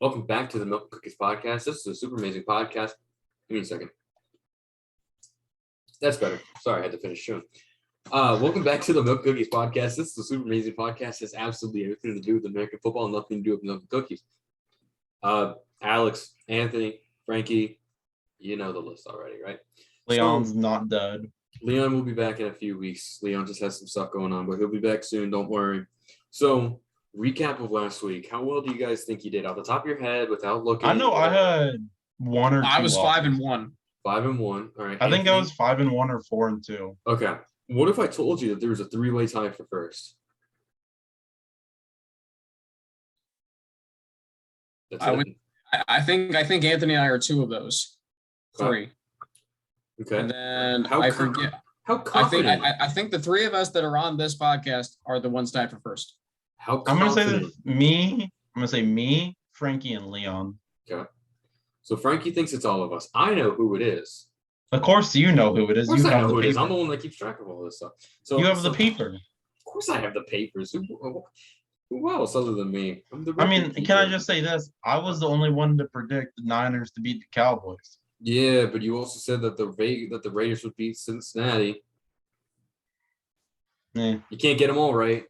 Welcome back to the Milk Cookies Podcast. This is a super amazing podcast. Give me a second. That's better. Sorry, I had to finish chewing. Welcome back to the Milk Cookies Podcast. This is a super amazing podcast. It has absolutely everything to do with American football and nothing to do with milk and cookies. Alex, Anthony, Frankie, you know the list already, right? Leon's not dead. Leon will be back in a few weeks. Leon just has some stuff going on, but he'll be back soon. Don't worry. So, recap of last week. How well do you guys think you did? Off the top of your head, without looking. I know I had one or two. I was losses. 5-1. 5-1. All right. I think I was 5-1 or 4-2. Okay. What if I told you that there was a three-way tie for first? That's I think Anthony and I are two of those. Three. Okay. And then How I forget. How confident? I think the three of us that are on this podcast are the ones tied for first. How I'm confident? gonna say that me. I'm gonna say me, Frankie, and Leon. Okay. So Frankie thinks it's all of us. I know who it is. Of course, you know who it is. Of course You I have know the who it is. I'm paper. the one that keeps track of all this stuff. So You have the paper. Of course I have the papers. Who else other than me? I mean, can I just say this? I was the only one to predict the Niners to beat the Cowboys. Yeah, but you also said that the Raiders would beat Cincinnati. Yeah. You can't get them all right.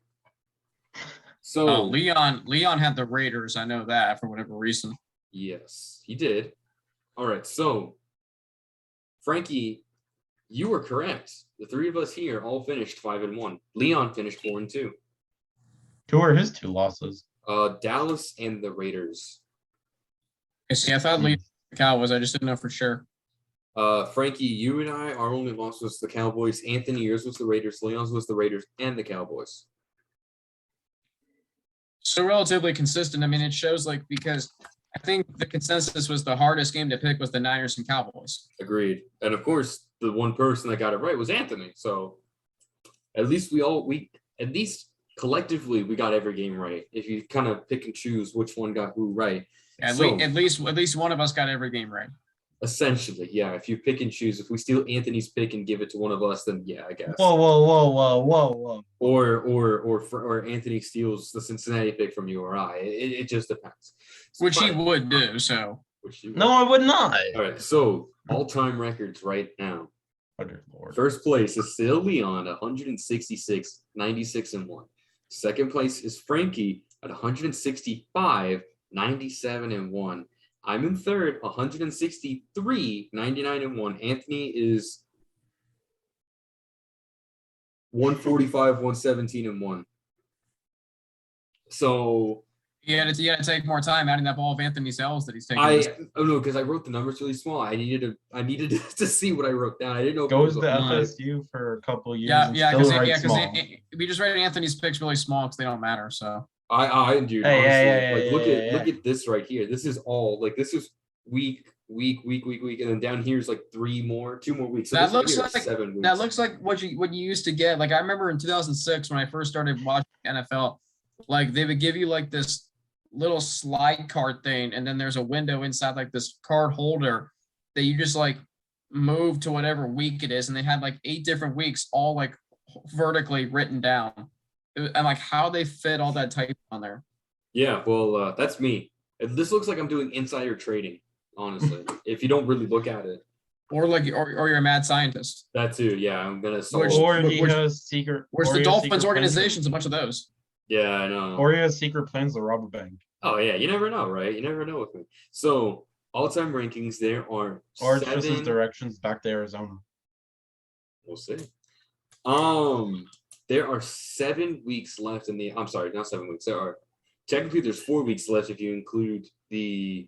So Leon had the Raiders. I know that for whatever reason. yes, he did. All right, so Frankie, you were correct. The three of us here all finished 5-1. Leon finished 4-2. Who are his two losses? Dallas and the Raiders. See, I thought Leon the Cowboys. I just didn't know for sure. Frankie, you and I, our only loss was the Cowboys. Anthony, yours was the Raiders. Leon's was the Raiders and the Cowboys. So relatively consistent. I mean, it shows because I think the consensus was the hardest game to pick was the Niners and Cowboys. Agreed. And of course, the one person that got it right was Anthony. So at least at least collectively we got every game right. If you kind of pick and choose which one got who right. At least one of us got every game right. Essentially, yeah. If you pick and choose, if we steal Anthony's pick and give it to one of us, then yeah, I guess. Whoa. Or Anthony steals the Cincinnati pick from you or I. It just depends. Which he would do. So. No, I would not. All right. So all-time records right now. Oh, dear Lord. First place is still Leon at 166, 96-1. Second place is Frankie at 165, 97-1. I'm in third, 163, 99-1. Anthony is 145, 117-1. So you had to take more time adding up all of Anthony's L's that he's taking. Because I wrote the numbers really small. I needed to see what I wrote down. I didn't know. Goes to FSU for a couple years. Yeah, because we just write Anthony's picks really small because they don't matter. So. I do. Look at this right here. This is all this is week, and then down here is 2 more weeks. So that looks like 7 weeks. That looks like what you used to get. I remember in 2006 when I first started watching NFL, they would give you this little slide card thing, and then there's a window inside this card holder that you just move to whatever week it is, and they had 8 different weeks all vertically written down. And how they fit all that type on there. Yeah, well, that's me. This looks like I'm doing insider trading, honestly. If you don't really look at it, or you're a mad scientist. That too, yeah. I'm gonna. Or he has secret. Where's the Dolphins organization's a bunch of those. Yeah, I know. Or he has secret plans to rob a bank. Oh yeah, you never know, right? You never know with me. So all-time rankings there are. Or it's just his directions back to Arizona. We'll see. There are 7 weeks left in the. I'm sorry, not 7 weeks. There's 4 weeks left if you include the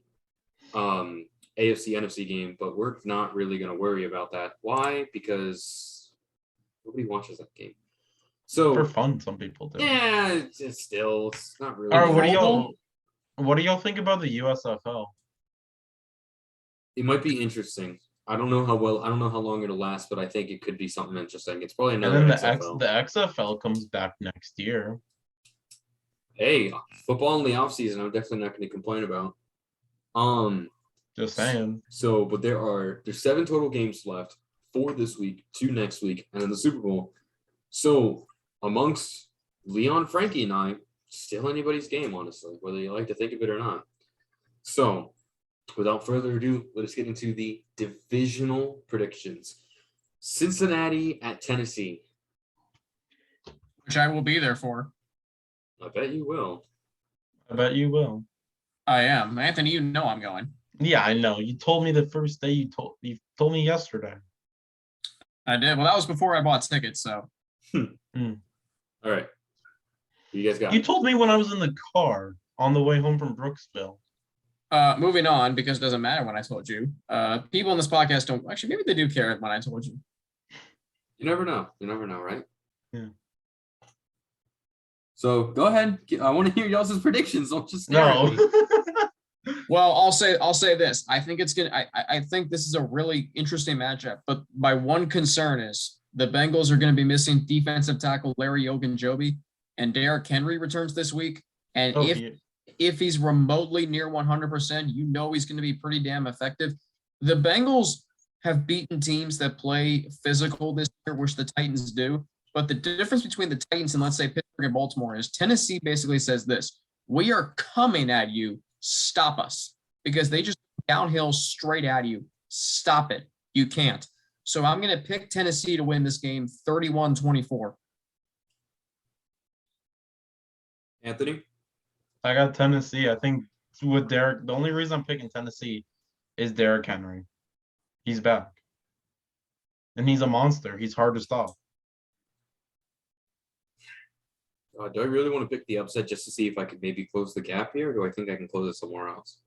AFC NFC game, but we're not really going to worry about that. Why? Because nobody watches that game. So for fun, some people do. Yeah, it's not really. All right, what do y'all think about the USFL? It might be interesting. I don't know how long it'll last, but I think it could be something interesting. It's probably another. And then XFL. the XFL comes back next year. Hey, football in the offseason, I'm definitely not going to complain about. Just saying. So, but there's 7 total games left, 4 this week, 2 next week, and then the Super Bowl. So, amongst Leon, Frankie, and I, still anybody's game, honestly, whether you like to think of it or not. So, without further ado, let us get into the divisional predictions. Cincinnati at Tennessee. Which I will be there for. I bet you will. I bet you will. I am. Anthony, you know I'm going. Yeah, I know. You told me the first day. You told me yesterday. I did. Well, that was before I bought tickets, so. All right. You guys got You it. told me when I was in the car on the way home from Brooksville. Moving on, because it doesn't matter when I told you. People in this podcast don't actually. Maybe they do care when I told you. You never know. You never know, right? Yeah. So go ahead. I want to hear y'all's predictions. Don't just stare at me. No. Well, I'll say this. I think it's gonna. I think this is a really interesting matchup. But my one concern is the Bengals are going to be missing defensive tackle Larry Ogunjobi, and Derrick Henry returns this week. And if he's remotely near 100%, you know he's going to be pretty damn effective. The Bengals have beaten teams that play physical this year, which the Titans do. But the difference between the Titans and, let's say, Pittsburgh and Baltimore is Tennessee basically says this: we are coming at you. Stop us. Because they just downhill straight at you. Stop it. You can't. So I'm going to pick Tennessee to win this game 31-24. Anthony? I got Tennessee. I think with Derrick, the only reason I'm picking Tennessee is Derrick Henry. He's back. And he's a monster. He's hard to stop. Do I really want to pick the upset just to see if I could maybe close the gap here, or do I think I can close it somewhere else?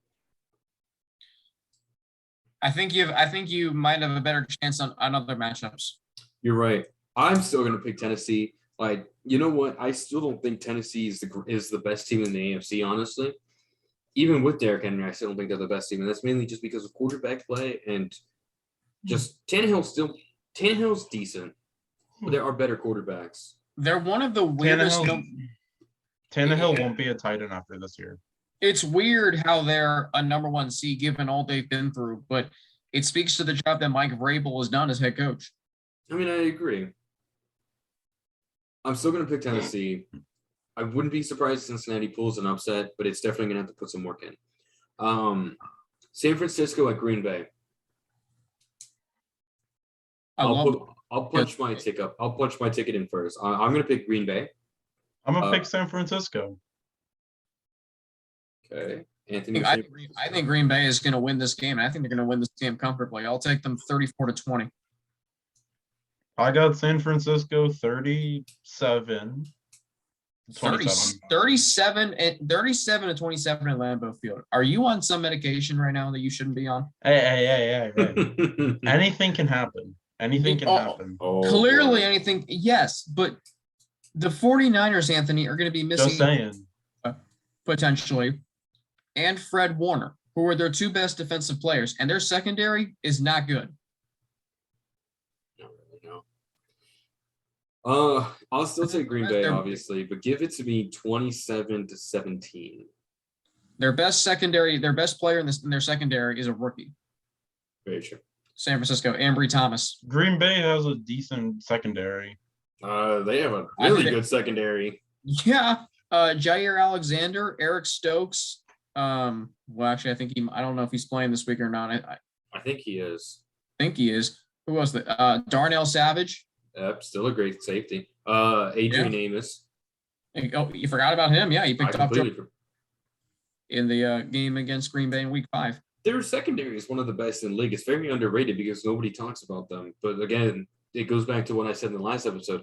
I think you might have a better chance on other matchups. You're right. I'm still going to pick Tennessee. Like, you know what? I still don't think Tennessee is the best team in the AFC, honestly. Even with Derrick Henry, I still don't think they're the best team. And that's mainly just because of quarterback play and just Tannehill's decent, but there are better quarterbacks. They're one of the weirdest. Tannehill won't be a tight end after this year. It's weird how they're a number one seed given all they've been through, but it speaks to the job that Mike Vrabel has done as head coach. I mean, I agree. I'm still going to pick Tennessee. I wouldn't be surprised if Cincinnati pulls an upset, but it's definitely going to have to put some work in. San Francisco at Green Bay. I'll punch my ticket. I'll punch my ticket in first. I'm going to pick Green Bay. I'm going to pick San Francisco. Okay. Anthony. I think Green Bay is going to win this game, and I think they're going to win this game comfortably. I'll take them 34-20. I got San Francisco 37. 37 and 27 at Lambeau Field. Are you on some medication right now that you shouldn't be on? Hey. Anything can happen. Anything can happen. Clearly anything. Yes, but the 49ers, Anthony, are going to be missing. Just saying. Potentially. And Fred Warner, who are their two best defensive players, and their secondary is not good. Not really, no. I'll still take Green Bay, obviously, but give it to me 27-17. Their best player in their secondary is a rookie. Very true. San Francisco, Ambry Thomas. Green Bay has a decent secondary. They have a really good secondary. Yeah. Jair Alexander, Eric Stokes. Well, actually, I don't know if he's playing this week or not. I think he is. Who else? Darnell Savage. Yep, still a great safety. Adrian Amos. Oh, you forgot about him? Yeah, he picked up in the game against Green Bay in Week 5. Their secondary is one of the best in the league. It's very underrated because nobody talks about them. But again, it goes back to what I said in the last episode.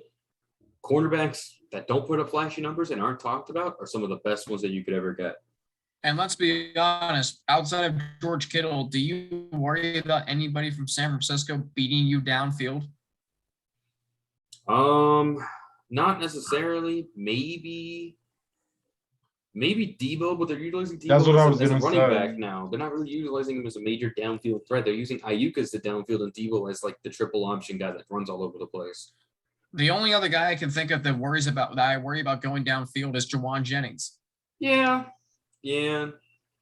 Cornerbacks that don't put up flashy numbers and aren't talked about are some of the best ones that you could ever get. And let's be honest, outside of George Kittle, do you worry about anybody from San Francisco beating you downfield? Not necessarily. Maybe Debo, but they're utilizing Debo as a running back now. They're not really utilizing him as a major downfield threat. They're using Ayuk as the downfield and Debo as like the triple option guy that runs all over the place. The only other guy I can think of that I worry about going downfield is Jawan Jennings. Yeah.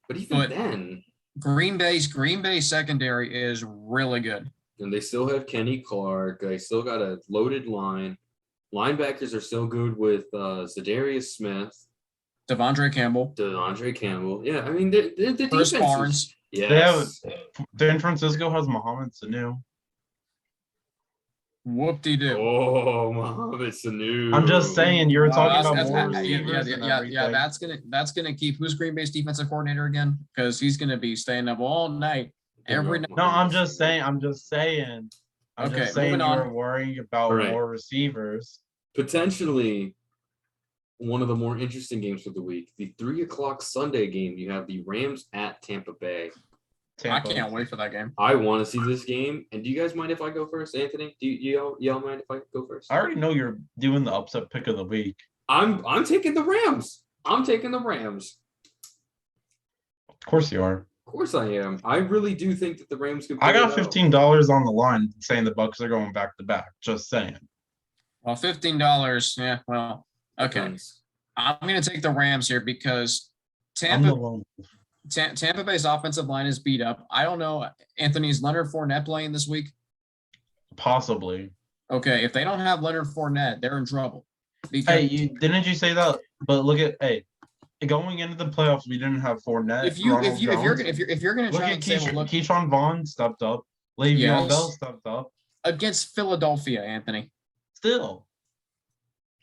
But then Green Bay secondary is really good. And they still have Kenny Clark. They still got a loaded line. Linebackers are still good with Zadarius Smith. Devondre Campbell, DeAndre Campbell. Yeah, I mean the Chris defense. Barnes. Yes. San Francisco has Mohamed Sanu. Whoop-de-doo. Oh, Mohamed Sanu. I'm just saying, you were talking about That's- more yeah, receivers and yeah. everything. That's gonna keep who's Green Bay's defensive coordinator again? Because he's gonna be staying up all night, every night. No, I'm just saying. Okay, You moving were on. worrying about All right. more receivers. Potentially one of the more interesting games of the week. The 3:00 Sunday game. You have the Rams at Tampa Bay. Tampa. I can't wait for that game. I want to see this game. And do you guys mind if I go first, Anthony? Do y'all mind if I go first? I already know you're doing the upset pick of the week. I'm taking the Rams. I'm taking the Rams. Of course you are. Of course I am. I really do think that the Rams could. I got pull it out. $15 on the line saying the Bucs are going back to back. Just saying. Well, $15. Yeah, well, okay. Depends. I'm gonna take the Rams here because I'm the Tampa lone. Tampa Bay's offensive line is beat up. I don't know. Anthony's Leonard Fournette playing this week? Possibly. Okay, if they don't have Leonard Fournette, they're in trouble. Because Hey, didn't you say that? But look at going into the playoffs, we didn't have Fournette. if you're Ronald Jones. gonna Look try at and say, well, look, Keyshawn Vaughn stepped up. Le'Veon Yes. Bell stepped up. against Philadelphia, Anthony. Still,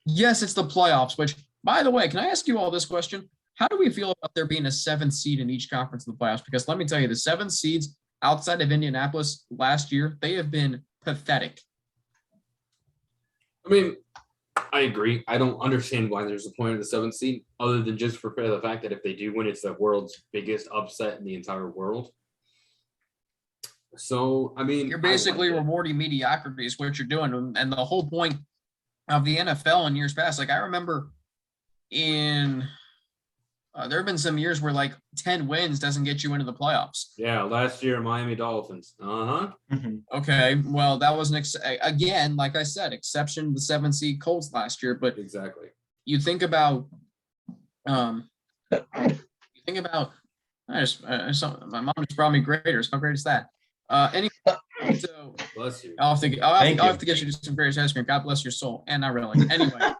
Yes, it's the playoffs. Which, by the way, can I ask you all this question? How do we feel about there being a 7th seed in each conference in the playoffs? Because let me tell you, the 7 seeds outside of Indianapolis last year, they have been pathetic. I mean, I agree. I don't understand why there's a point of the 7th seed, other than just for the fact that if they do win, it's the world's biggest upset in the entire world. So, I mean, You're basically I like it. rewarding mediocrity is what you're doing. And the whole point of the NFL in years past, like I remember in there have been some years where like 10 wins doesn't get you into the playoffs. Yeah, last year Miami Dolphins. Okay, well, that was again, like I said, exception to the 7 seed Colts last year. But Exactly. you think about, I just my mom just brought me graders. How great is that? Anyway, so Bless you. I'll have to get you some graders ice cream. God bless your soul. And not really. Anyway,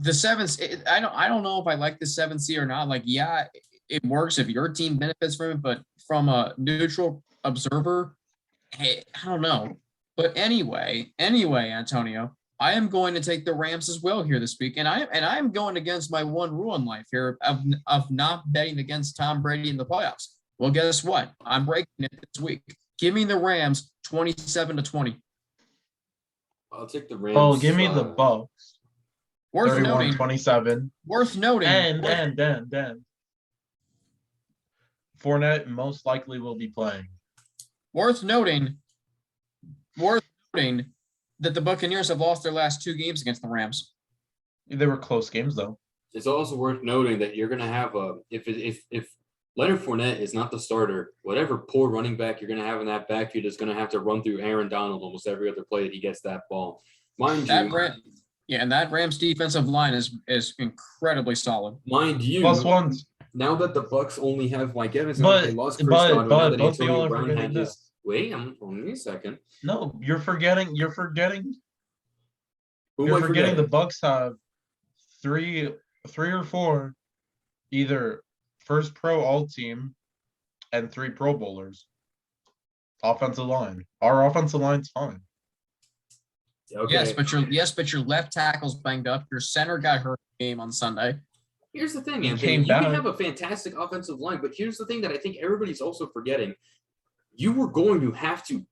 the 7th. I don't know if I like the 7th seed or not. Like, yeah, it works if your team benefits from it, but from a neutral observer, hey, I don't know. But anyway, Antonio, I am going to take the Rams as well here this week, and I'm going against my one rule in life here of not betting against Tom Brady in the playoffs. Well, guess what? I'm breaking it this week. Give me the Rams 27-20. I'll take the Rams. oh, give me the Bucs. Worth noting. 31-27. Worth noting. And Fournette most likely will be playing. Worth noting that the Buccaneers have lost their last 2 games against the Rams. They were close games though. It's also worth noting that you're going to have if Leonard Fournette is not the starter, whatever poor running back you're going to have in that backfield is going to have to run through Aaron Donald almost every other play that he gets that ball. Mind you, and that Rams defensive line is incredibly solid. Mind you, Plus ones. now that the Bucs only have Mike Evans, But- they lost Chris but- Godwin, but now that both of y'all Antonio are Brown forgetting had this. his. Wait, hold me a second. No, you're forgetting. Who You're am I forgetting the forgetting? Bucks have three or four, either first pro all team and 3 Pro Bowlers. Offensive line. Our offensive line's fine. Okay. Yes, but your left tackle's banged up. Your center got hurt in the game on Sunday. Here's the thing, He Anthony. came You can back. have a fantastic offensive line, but here's the thing that I think everybody's also forgetting. You were going to have to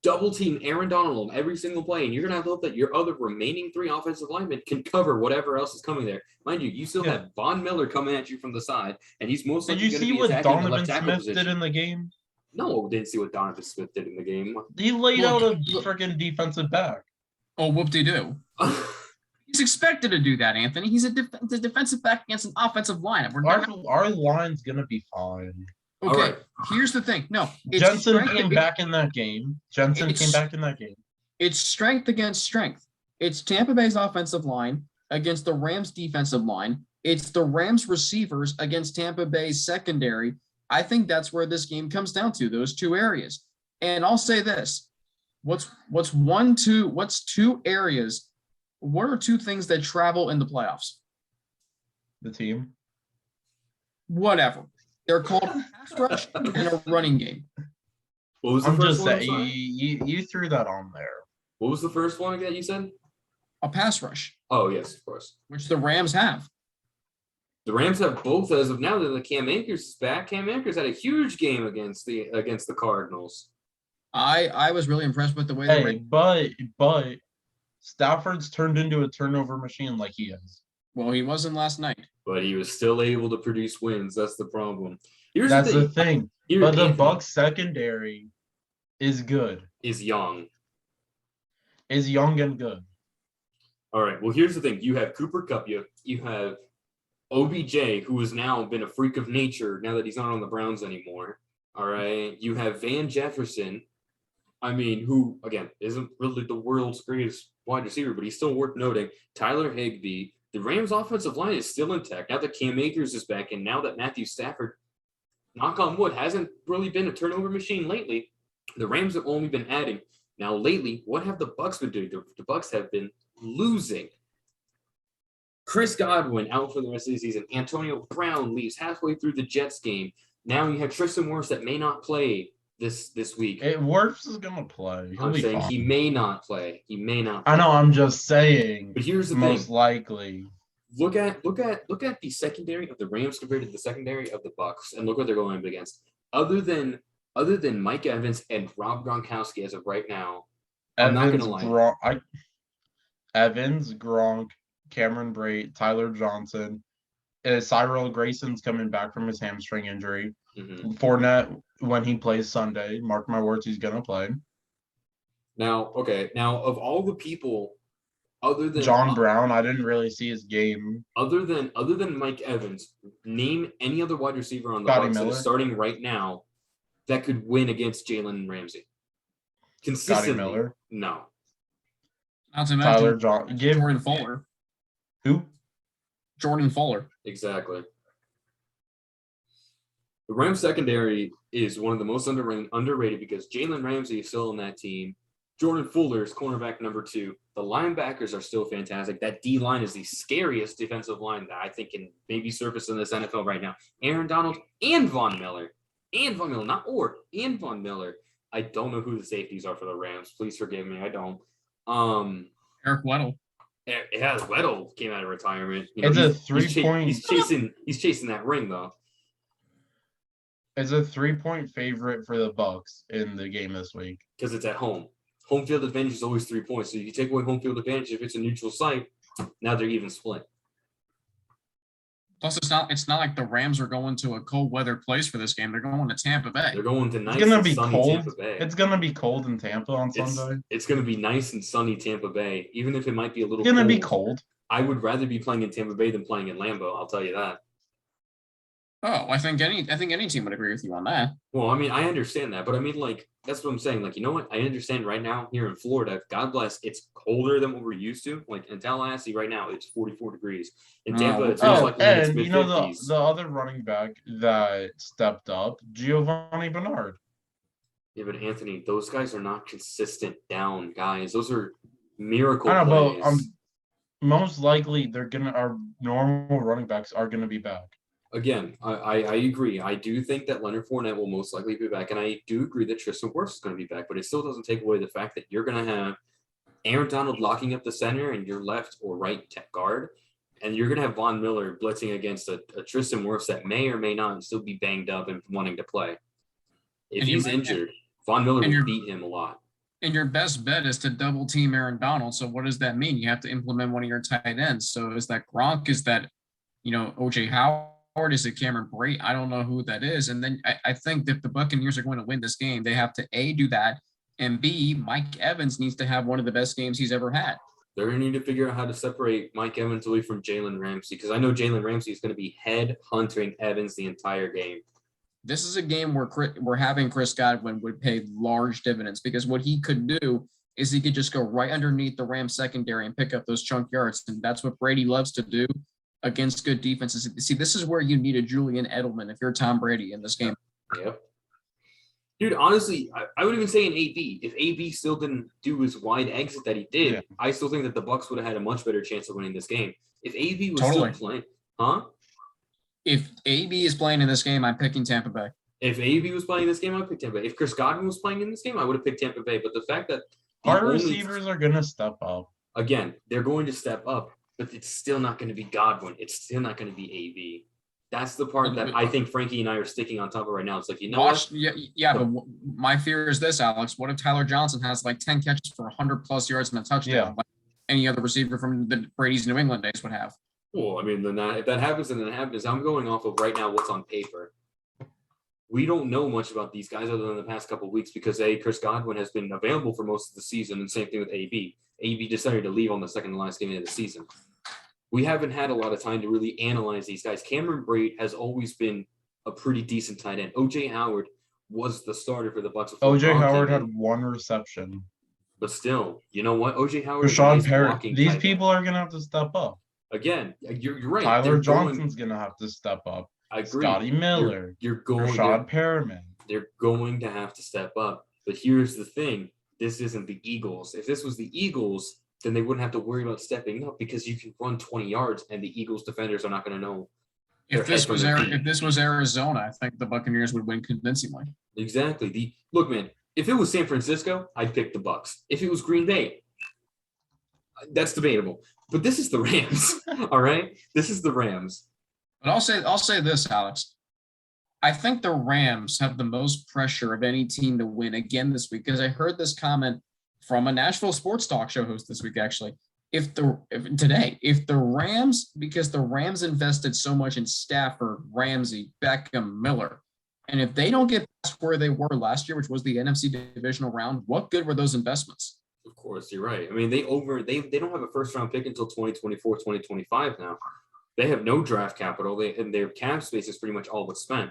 double team Aaron Donald on every single play, and you're going to have to hope that your other remaining 3 offensive linemen can cover whatever else is coming there. Mind you, you still Yeah. have Von Miller coming at you from the side, and he's most Did likely you going to see be what attacking the Donovan left tackle Smith position. did in the game? No, didn't see what Donovan Smith did in the game. He laid Look, out a look. freaking defensive back. Oh, whoop-de-doo. He's expected to do that, Anthony. He's a defensive back against an offensive line. Our line's gonna be fine. All Okay, right. here's the thing. No, it's Jensen strength- came back in that game. It's strength against strength. It's Tampa Bay's offensive line against the Rams defensive line. It's the Rams receivers against Tampa Bay's secondary. I think that's where this game comes down to, those 2 areas. And I'll say this. What's 2 areas What are two things that travel in the playoffs? The team. Whatever. They're called a pass rush and a running game. What was the I'm first just one? I'm saying, sorry? you threw that on there. What was the first one that you said? A pass rush, Oh, yes, of course. which the Rams have. The Rams have both as of now that the Cam Akers is back. Cam Akers had a huge game against the Cardinals. I was really impressed with the way the Hey, Rams. but Stafford's turned into a turnover machine like he is. Well, he wasn't last night. But he was still able to produce wins. That's the problem. Here's That's the the thing. thing. Here, But the Anthony Bucs secondary is good. is young. Is young and good. All right. Well, here's the thing. You have Cooper Kupp. You have OBJ, who has now been a freak of nature now that he's not on the Browns anymore. All right. You have Van Jefferson. I mean, who, again, isn't really the world's greatest wide receiver, but he's still worth noting. Tyler Higbee. The Rams' offensive line is still intact. Now that Cam Akers is back, and now that Matthew Stafford, knock on wood, hasn't really been a turnover machine lately. The Rams have only been adding. Now, lately, what have the Bucs been doing? The Bucs have been losing. Chris Godwin out for the rest of the season. Antonio Brown leaves halfway through the Jets game. Now you have Tristan Wirfs that may not play this week. Wirfs is gonna play. He'll I'm be saying fine. he may not play. He may not play. I know. I'm just saying. But here's the most thing. likely. Look at the secondary of the Rams compared to the secondary of the Bucs, and look what they're going up against. Other than Mike Evans and Rob Gronkowski as of right now, I'm not gonna lie. Evans, Gronk, Cameron Brate, Tyler Johnson, Cyril Grayson's coming back from his hamstring injury. Mhm. Fournette, when he plays Sunday, mark my words, he's gonna play. Now, of all the people, other than John Brown, I didn't really see his game. other than Mike Evans, name any other wide receiver on the Scotty Bucs that Miller. is starting right now that could win against Jalen Ramsey. Consistently, Scotty Miller. no. Not to Tyler mention Give Jordan Fuller. who? Jordan Fuller. Exactly. The Rams secondary is one of the most underrated because Jalen Ramsey is still on that team. Jordan Fuller is cornerback number 2. The linebackers are still fantastic. That D line is the scariest defensive line that I think can maybe surface in this NFL right now. Aaron Donald and Von Miller. And Von Miller. I don't know who the safeties are for the Rams. Please forgive me. I don't. Eric Weddle. Yeah, Weddle came out of retirement. It's a 3-point. He's chasing that ring though. It's a 3-point favorite for the Bucs in the game this week because it's at home. Home field advantage is always 3 points. So if you take away home field advantage, if it's a neutral site, now they're even split. Plus, it's not like the Rams are going to a cold weather place for this game. They're going to Tampa Bay. They're going to nice it's gonna and be sunny cold. Tampa Bay. It's gonna be cold in Tampa on Sunday. It's gonna be nice and sunny Tampa Bay, even if it might be a little. It's gonna cold. be cold. I would rather be playing in Tampa Bay than playing in Lambeau. I'll tell you that. Oh, I think any team would agree with you on that. Well, I mean, I understand that, but I mean, like, that's what I'm saying. Like, you know what? I understand right now here in Florida, God bless, it's colder than what we're used to. Like in Tallahassee right now, it's 44 degrees. In Tampa, it's most likely it's and you know mid-50s. the other running back that stepped up, Giovanni Bernard. Yeah, but Anthony, those guys are not consistent down guys. Those are miracle I know, plays. but most likely our normal running backs are gonna be back. Again, I agree. I do think that Leonard Fournette will most likely be back, and I do agree that Tristan Wirfs is going to be back, but it still doesn't take away the fact that you're going to have Aaron Donald locking up the center and your left or right guard, and you're going to have Von Miller blitzing against a Tristan Wirfs that may or may not still be banged up and wanting to play. If he's injured, Von Miller will beat him a lot. And your best bet is to double team Aaron Donald. So what does that mean? You have to implement one of your tight ends. So is that Gronk? Is that, OJ Howard? Is it Cameron Brate? I don't know who that is. And then I think that if the Buccaneers are going to win this game, they have to A, do that, and B, Mike Evans needs to have one of the best games he's ever had. They're going to need to figure out how to separate Mike Evans away from Jalen Ramsey, because I know Jalen Ramsey is going to be head hunting Evans the entire game. This is a game where we're having Chris Godwin would pay large dividends, because what he could do is he could just go right underneath the Rams secondary and pick up those chunk yards. And that's what Brady loves to do against good defenses. See, this is where you need a Julian Edelman if you're Tom Brady in this game. Yep. Dude, honestly, I would even say an AB. If AB still didn't do his wide exit that he did, Yeah. I still think that the Bucs would have had a much better chance of winning this game. If AB was Totally. still playing, huh? If AB is playing in this game, I'm picking Tampa Bay. If AB was playing this game, I would pick Tampa Bay. If Chris Godwin was playing in this game, I would have picked Tampa Bay. But the fact that Our receivers are gonna step up. again, they're going to step up, but it's still not going to be Godwin. It's still not going to be AB. That's the part that I think Frankie and I are sticking on top of right now. It's like, you know what? But my fear is this, Alex. What if Tyler Johnson has like 10 catches for 100+ yards and a touchdown, like any other receiver from the Brady's New England days would have? Well, I mean, then if that happens, then it happens. I'm going off of right now what's on paper. We don't know much about these guys other than the past couple of weeks because Chris Godwin has been available for most of the season, and same thing with AB. AB decided to leave on the second to last game of the season. We haven't had a lot of time to really analyze these guys. Cameron Brate has always been a pretty decent tight end. OJ Howard was the starter for the Bucs. OJ Howard had 1 reception. But still, you know what? OJ Howard Rashawn Perry. These people are gonna have to step up. Again, you're right. Tyler Johnson's gonna have to step up. I agree. Scotty Miller. You're going. Rashad Perriman. They're going to have to step up. But here's the thing: this isn't the Eagles. If this was the Eagles, then they wouldn't have to worry about stepping up because you can run 20 yards, and the Eagles defenders are not going to know. If this was Arizona, I think the Buccaneers would win convincingly. Exactly. Look, man. If it was San Francisco, I'd pick the Bucs. If it was Green Bay, that's debatable. But this is the Rams. All right, this is the Rams. But I'll say this, Alex. I think the Rams have the most pressure of any team to win again this week because I heard this comment from a Nashville sports talk show host this week. Actually, if the Rams, because the Rams invested so much in Stafford, Ramsey, Beckham, Miller, and if they don't get past where they were last year, which was the NFC divisional round, what good were those investments? Of course, you're right. I mean, they don't have a first round pick until 2024, 2025 now. They have no draft capital. And their cap space is pretty much all but spent.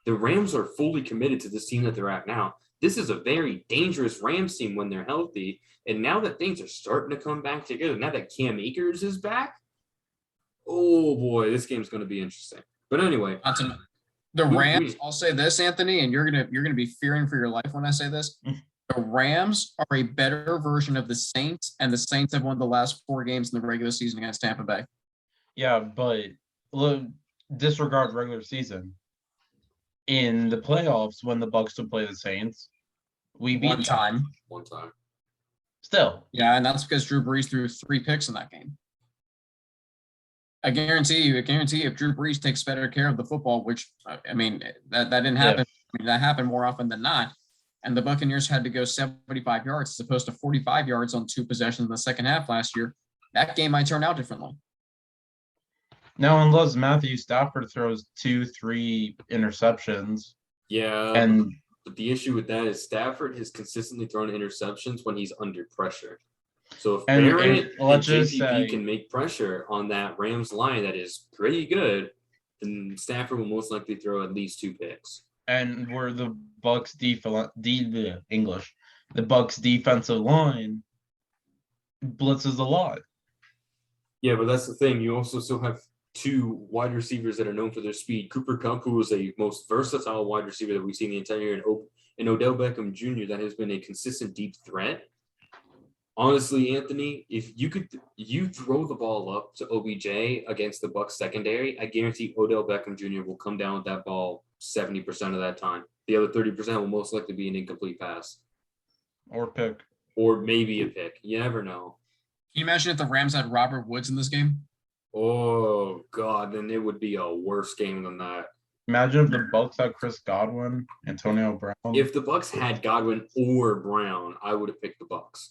The Rams are fully committed to this team that they're at now. This is a very dangerous Rams team when they're healthy. And now that things are starting to come back together, now that Cam Akers is back, oh boy, this game's going to be interesting. But anyway, the Rams. I'll say this, Anthony, and you're gonna be fearing for your life when I say this. The Rams are a better version of the Saints, and the Saints have won the last 4 games in the regular season against Tampa Bay. Yeah, but disregard regular season. In the playoffs, when the Bucs would play the Saints, we beat One time. Still. Yeah, and that's because Drew Brees threw 3 picks in that game. I guarantee you, if Drew Brees takes better care of the football, which, I mean, that didn't happen. Yeah. I mean, that happened more often than not. And the Buccaneers had to go 75 yards as opposed to 45 yards on 2 possessions in the second half last year. That game might turn out differently. Now, unless Matthew Stafford throws 2-3 interceptions. Yeah, but the issue with that is Stafford has consistently thrown interceptions when he's under pressure. So if Barrett and JPP can make pressure on that Rams line that is pretty good, then Stafford will most likely throw at least 2 picks. And where the Bucs the Bucs defensive line blitzes a lot. Yeah, but that's the thing. You also still have 2 wide receivers that are known for their speed. Cooper Kupp, who is a most versatile wide receiver that we've seen the entire year, and Odell Beckham Jr. that has been a consistent deep threat. Honestly, Anthony, if you throw the ball up to OBJ against the Bucs secondary, I guarantee Odell Beckham Jr. will come down with that ball 70% of that time. The other 30% will most likely be an incomplete pass. Or pick. Or maybe a pick. You never know. Can you imagine if the Rams had Robert Woods in this game? Oh, God, then it would be a worse game than that. Imagine if the Bucs had Chris Godwin, Antonio Brown. If the Bucs had Godwin or Brown, I would have picked the Bucs.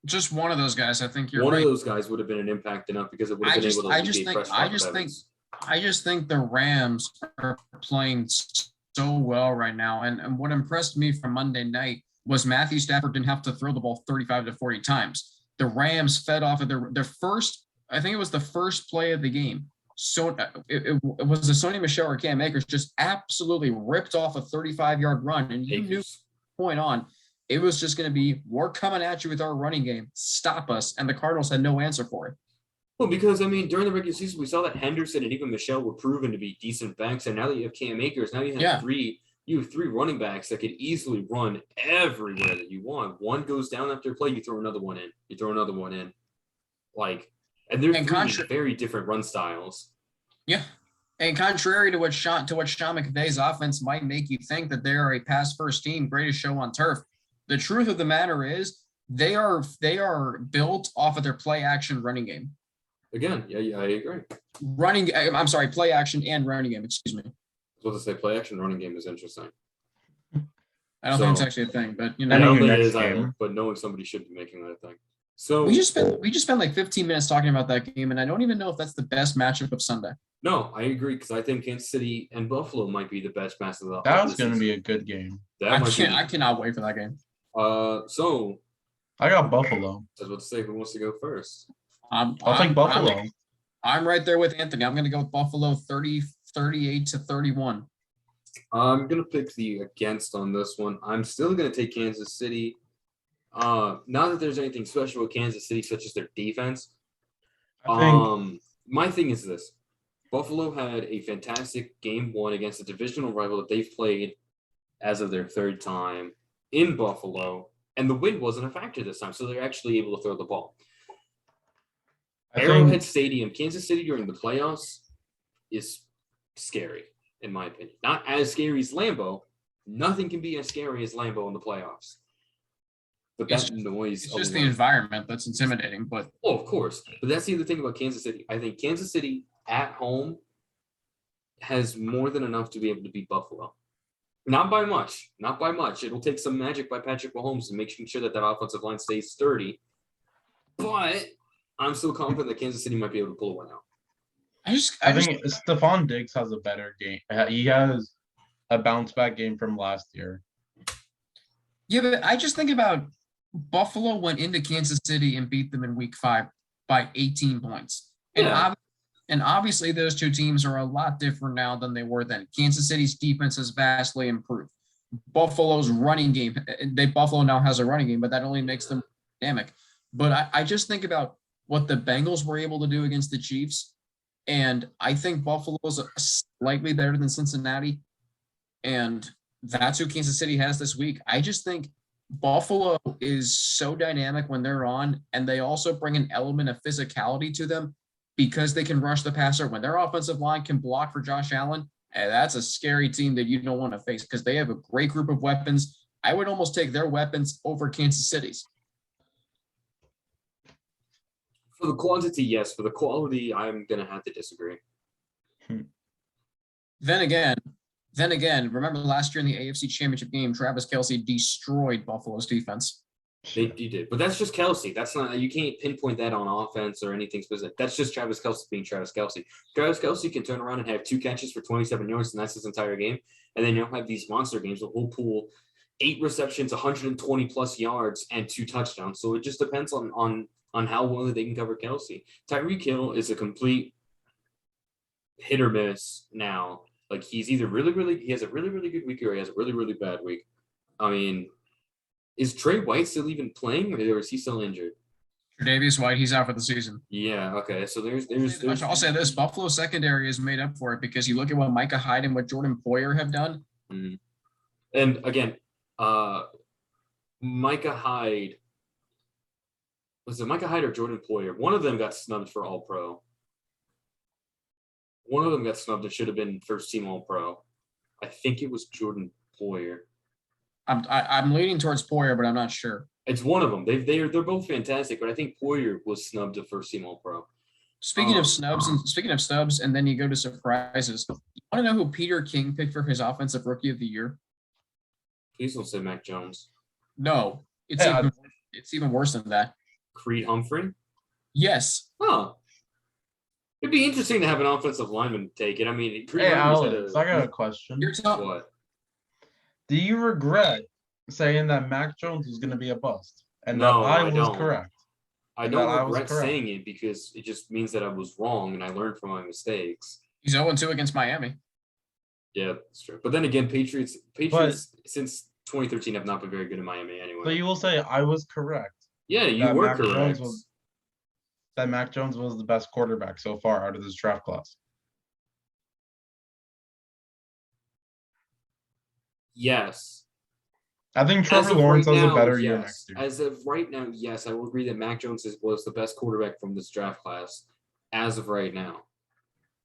Just one of those guys. I think you're right. One of those guys would have been an impact enough because it would have been able to alleviate pressure. I just think the Rams are playing so well right now. And what impressed me from Monday night was Matthew Stafford didn't have to throw the ball 35 to 40 times. The Rams fed off of their first, I think it was the first play of the game. So it was the Sony Michel or Cam Akers just absolutely ripped off a 35-yard run. And you knew point on, it was just going to be, we're coming at you with our running game. Stop us. And the Cardinals had no answer for it. Well, because, I mean, during the regular season, we saw that Henderson and even Michelle were proven to be decent backs. And now that you have Cam Akers, now you have you have 3 running backs that could easily run everywhere that you want. One goes down after a play, you throw another one in. You throw another one in. Like, and they're And 3 very different run styles. Yeah. And contrary to what Sean McVay's offense might make you think that they are a pass first team, greatest show on turf, the truth of the matter is they are built off of their play action running game. Again, yeah, I agree. Play action and running game. Excuse me. I was about to say play action running game is interesting. I don't think it's actually a thing, but I don't think it is either. But knowing somebody should be making that a thing. So we just spent like 15 minutes talking about that game, and I don't even know if that's the best matchup of Sunday. No, I agree because I think Kansas City and Buffalo might be the best matchup of the That was going to be a good game. I cannot wait for that game. So I got Buffalo. I was about to say, who wants to go first? I'll take Buffalo. I'm right there with Anthony. I'm going to go with Buffalo 38-31. I'm going to pick the against on this one. I'm still going to take Kansas City. Not that there's anything special with Kansas City, such as their defense. My thing is this. Buffalo had a fantastic game 1 against a divisional rival that they've played as of their 3rd time in Buffalo, and the wind wasn't a factor this time, so they're actually able to throw the ball. Arrowhead Stadium, Kansas City during the playoffs is scary, in my opinion. Not as scary as Lambeau. Nothing can be as scary as Lambeau in the playoffs. But that noise. It's just the environment that's intimidating. But of course. But that's the other thing about Kansas City. I think Kansas City at home has more than enough to be able to beat Buffalo. Not by much. Not by much. It'll take some magic by Patrick Mahomes to make sure that offensive line stays sturdy. But I'm still confident that Kansas City might be able to pull one out. I think Stephon Diggs has a better game. He has a bounce back game from last year. Yeah, but I just think about Buffalo went into Kansas City and beat them in week 5 by 18 points. And obviously those two teams are a lot different now than they were then. Kansas City's defense has vastly improved. Buffalo's running game, Buffalo now has a running game, but that only makes them dynamic. But I just think about what the Bengals were able to do against the Chiefs. And I think Buffalo's slightly better than Cincinnati. And that's who Kansas City has this week. I just think Buffalo is so dynamic when they're on, and they also bring an element of physicality to them because they can rush the passer. When their offensive line can block for Josh Allen, and that's a scary team that you don't want to face because they have a great group of weapons. I would almost take their weapons over Kansas City's. For the quantity, yes. For the quality, I'm going to have to disagree. Then again, remember last year in the AFC Championship game, Travis Kelce destroyed Buffalo's defense. He did. But that's just Kelce. That's not, you can't pinpoint that on offense or anything specific. That's just Travis Kelce being Travis Kelce. Travis Kelce can turn around and have 2 catches for 27 yards, and that's his entire game. And then you'll have these monster games where he'll pull 8 receptions, 120 plus yards, and 2 touchdowns. So it just depends on how well they can cover Kelce. Tyreek Hill is a complete hit or miss now. Like, he's either he has a really, really good week or he has a really, really bad week. I mean, is Trey White still even playing or is he still injured? Tre'Davious White, he's out for the season. Yeah, okay. So there's I'll say this, Buffalo secondary is made up for it because you look at what Micah Hyde and what Jordan Poyer have done. Mm-hmm. And again, Micah Hyde, was it Micah Hyde or Jordan Poyer? One of them got snubbed for All-Pro. One of them got snubbed and should have been first-team All-Pro. I think it was Jordan Poyer. I'm leaning towards Poyer, but I'm not sure. It's one of them. They're both fantastic, but I think Poyer was snubbed to first-team All-Pro. Speaking of snubs, and then you go to surprises. You want to know who Peter King picked for his offensive rookie of the year? Please don't say Mac Jones. No, it's even worse than that. Creed Humphrey? Yes. Oh. It'd be interesting to have an offensive lineman take it. I mean, hey, Alex, I got a question. What? Do you regret saying that Mac Jones was going to be a bust? And no, I was correct. I don't regret saying it because it just means that I was wrong and I learned from my mistakes. He's 0-2 against Miami. Yeah, that's true. But then again, Patriots since 2013 have not been very good in Miami anyway. So you will say I was correct. Yeah, you were correct. That Mac Jones was the best quarterback so far out of this draft class. Yes. I think As Trevor of Lawrence right has a now, better year yes. next year. As of right now, yes, I will agree that Mac Jones was the best quarterback from this draft class as of right now.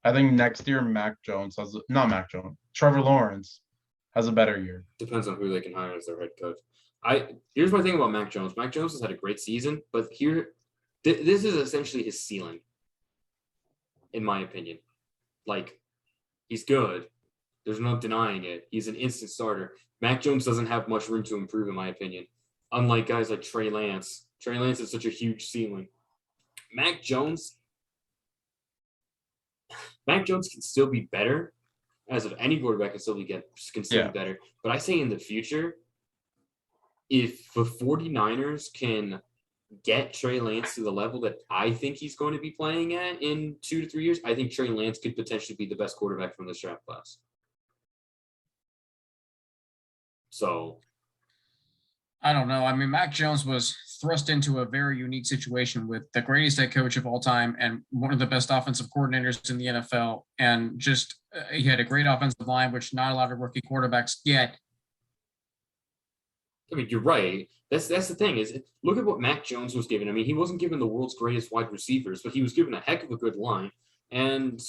I think next year Trevor Lawrence has a better year. Depends on who they can hire as their head coach. Here's my thing about Mac Jones. Mac Jones has had a great season, but this is essentially his ceiling, in my opinion. Like, he's good. There's no denying it. He's an instant starter. Mac Jones doesn't have much room to improve, in my opinion. Unlike guys like Trey Lance. Trey Lance is such a huge ceiling. Mac Jones can still be better. As of any quarterback can still be better. But I say in the future, if the 49ers can get Trey Lance to the level that I think he's going to be playing at in 2 to 3 years, I think Trey Lance could potentially be the best quarterback from this draft class. So I don't know. I mean, Mac Jones was thrust into a very unique situation with the greatest head coach of all time and one of the best offensive coordinators in the NFL. And just he had a great offensive line, which not a lot of rookie quarterbacks get. I mean, you're right. That's the thing is look at what Mac Jones was given. I mean, he wasn't given the world's greatest wide receivers, but he was given a heck of a good line and,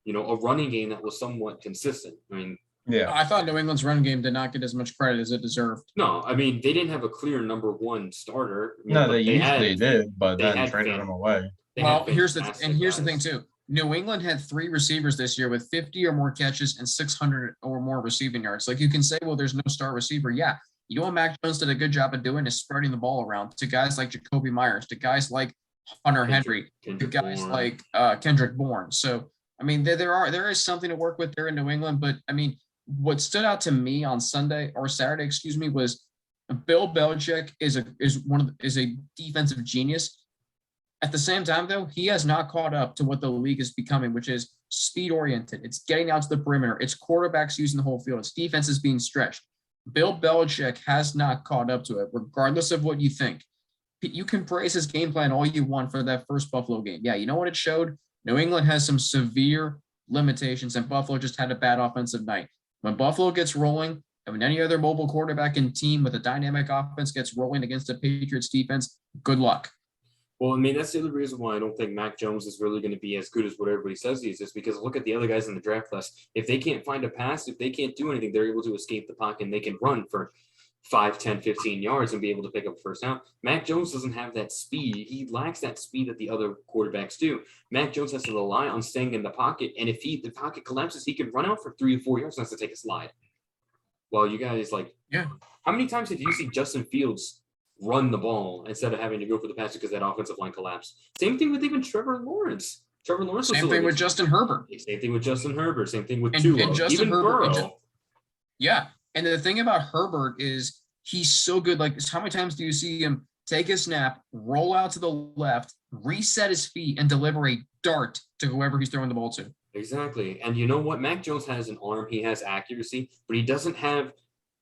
a running game that was somewhat consistent. I mean, yeah, I thought New England's run game did not get as much credit as it deserved. No, I mean, they didn't have a clear number one starter. they did, but then traded him away. Well, here's the thing too. New England had 3 receivers this year with 50 or more catches and 600 or more receiving yards. Like you can say, well, there's no star receiver. Yeah. You know what Mac Jones did a good job of doing is spreading the ball around to guys like Jacoby Myers, to guys like Hunter Henry, to guys Bourne. like Kendrick Bourne. So, I mean, there is something to work with there in New England. But, I mean, what stood out to me on Saturday, was Bill Belichick is a defensive genius. At the same time, though, he has not caught up to what the league is becoming, which is speed-oriented. It's getting out to the perimeter. It's quarterbacks using the whole field. It's defenses being stretched. Bill Belichick has not caught up to it, regardless of what you think. You can praise his game plan all you want for that first Buffalo game. Yeah, you know what it showed? New England has some severe limitations, and Buffalo just had a bad offensive night. When Buffalo gets rolling, and when any other mobile quarterback and team with a dynamic offense gets rolling against the Patriots defense, good luck. Well, I mean, that's the other reason why I don't think Mac Jones is really going to be as good as what everybody says he is, just because look at the other guys in the draft class. If they can't find a pass, if they can't do anything, they're able to escape the pocket and they can run for 5, 10, 15 yards and be able to pick up first down. Mac Jones doesn't have that speed. He lacks that speed that the other quarterbacks do. Mac Jones has to rely on staying in the pocket, and if the pocket collapses, he can run out for 3 or 4 yards and has to take a slide. Well, you guys, how many times have you seen Justin Fields run the ball instead of having to go for the pass because that offensive line collapsed? Same thing with even Trevor Lawrence. Same thing with Justin Herbert. Same thing with Justin Herbert. Same thing with Tua. Even Burrow. Yeah. And the thing about Herbert is he's so good. Like, how many times do you see him take a snap, roll out to the left, reset his feet, and deliver a dart to whoever he's throwing the ball to? Exactly. And you know what? Mac Jones has an arm. He has accuracy, but he doesn't have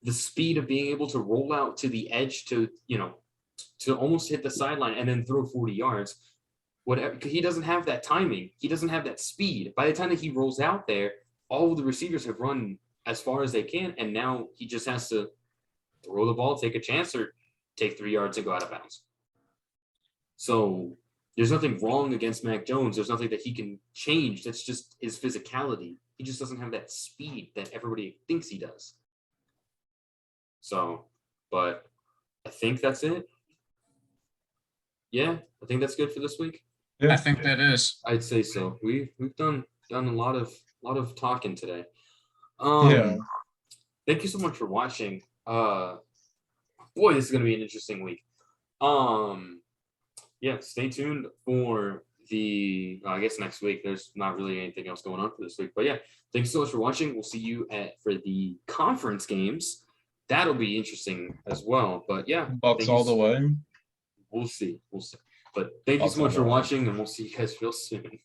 the speed of being able to roll out to the edge to almost hit the sideline and then throw 40 yards. Whatever. He doesn't have that timing. He doesn't have that speed. By the time that he rolls out there, all of the receivers have run as far as they can, and now he just has to throw the ball, take a chance, or take 3 yards and go out of bounds. So there's nothing wrong against Mac Jones. There's nothing that he can change. That's just his physicality. He just doesn't have that speed that everybody thinks he does. So, but I think that's it. Yeah, I think that's good for this week. Yeah. I think that is. I'd say so. We've done a lot of talking today. Thank you so much for watching. Boy, this is gonna be an interesting week. Stay tuned for I guess next week. There's not really anything else going on for this week, but yeah, thanks so much for watching. We'll see you for the conference games. That'll be interesting as well. But yeah, Bucs all the way. We'll see. But thank you so much for watching, and we'll see you guys real soon.